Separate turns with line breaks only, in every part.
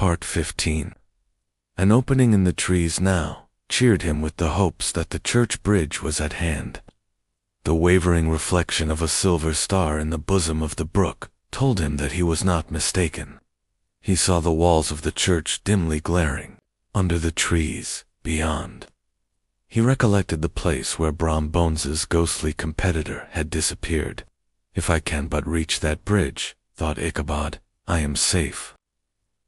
Part 15. An opening in the trees now cheered him with the hopes that the church bridge was at hand. The wavering reflection of a silver star in the bosom of the brook told him that he was not mistaken. He saw the walls of the church dimly glaring under the trees beyond. He recollected the place where Brom Bones's ghostly competitor had disappeared. If I can but reach that bridge, thought Ichabod, I am safe.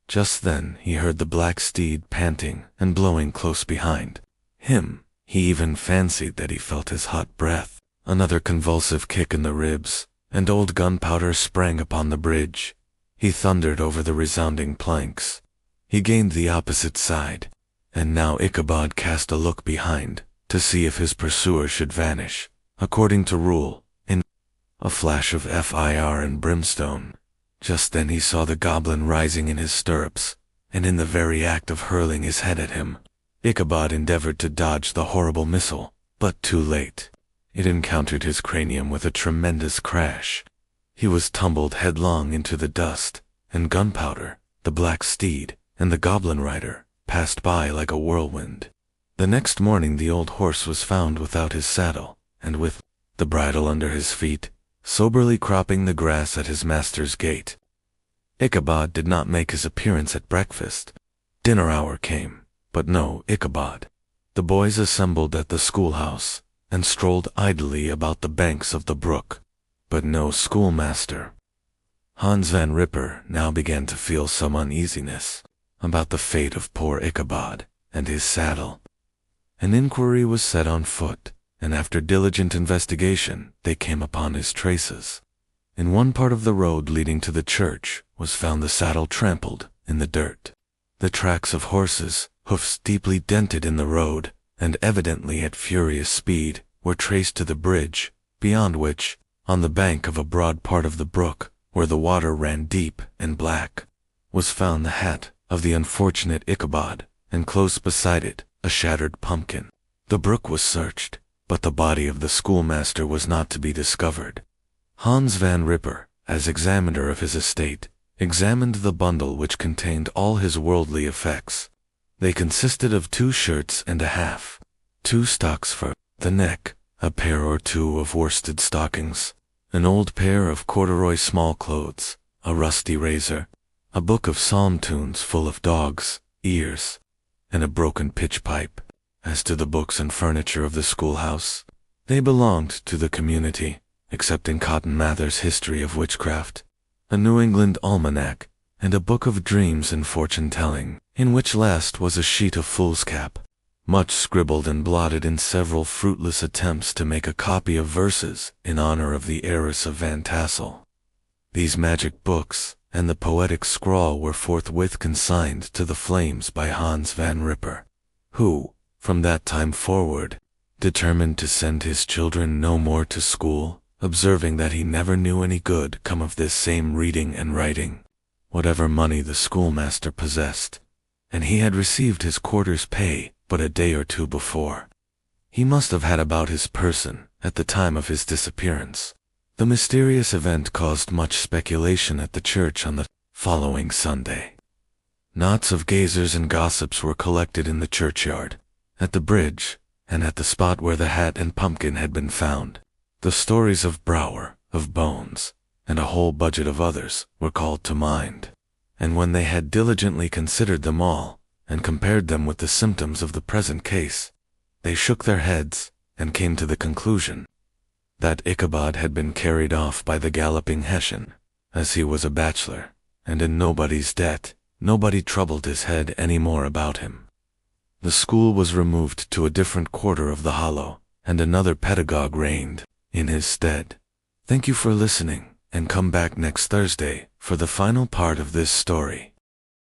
Just then he heard the black steed panting and blowing close behind him. He even fancied that he felt his hot breath. Another convulsive kick in the ribs, and old Gunpowder sprang upon the bridge. He thundered over the resounding planks. He gained the opposite side, and now Ichabod cast a look behind to see if his pursuer should vanish, according to rule, in a flash of fire and brimstone. Just then he saw the goblin rising in his stirrups, and in the very act of hurling his head at him. Ichabod endeavored to dodge the horrible missile, but too late. It encountered his cranium with a tremendous crash. He was tumbled headlong into the dust, and Gunpowder, the black steed, and the goblin rider passed by like a whirlwind. The next morning the old horse was found without his saddle, and with the bridle under his feet, soberly cropping the grass at his master's gate. Ichabod did not make his appearance at breakfast. Dinner hour came, but no Ichabod. The boys assembled at the schoolhouse, and strolled idly about the banks of the brook, but no schoolmaster. Hans Van Ripper now began to feel some uneasiness about the fate of poor Ichabod and his saddle. An inquiry was set on foot, and after diligent investigation they came upon his traces. In one part of the road leading to the church was found the saddle trampled in the dirt. The tracks of horses, hoofs deeply dented in the road, and evidently at furious speed, were traced to the bridge, beyond which, on the bank of a broad part of the brook, where the water ran deep and black, was found the hat of the unfortunate Ichabod, and close beside it a shattered pumpkin. The brook was searched, but the body of the schoolmaster was not to be discovered. Hans Van Ripper, as examiner of his estate, examined the bundle which contained all his worldly effects. They consisted of 2 shirts and a half, 2 stocks for the neck, a pair or 2 of worsted stockings, an old pair of corduroy small clothes, a rusty razor, a book of psalm tunes full of dogs' ears, and a broken pitch pipe. As to the books and furniture of the schoolhouse, they belonged to the community, excepting Cotton Mather's History of Witchcraft, a New England almanac, and a book of dreams and fortune-telling, in which last was a sheet of foolscap, much scribbled and blotted in several fruitless attempts to make a copy of verses in honor of the heiress of Van Tassel. These magic books and the poetic scrawl were forthwith consigned to the flames by Hans Van Ripper, who, from that time forward, determined to send his children no more to school, observing that he never knew any good come of this same reading and writing. Whatever money the schoolmaster possessed, and he had received his quarter's pay but a day or 2 before, he must have had about his person at the time of his disappearance. The mysterious event caused much speculation at the church on the following Sunday. Knots of gazers and gossips were collected in the churchyard, at the bridge, and at the spot where the hat and pumpkin had been found. The stories of Brower, of Bones, and a whole budget of others were called to mind, and when they had diligently considered them all, and compared them with the symptoms of the present case, they shook their heads, and came to the conclusion that Ichabod had been carried off by the galloping Hessian, as he was a bachelor, and in nobody's debt. Nobody troubled his head any more about him. The school was removed to a different quarter of the hollow, and another pedagogue reigned in his stead. Thank you for listening, and come back next Thursday for the final part of this story.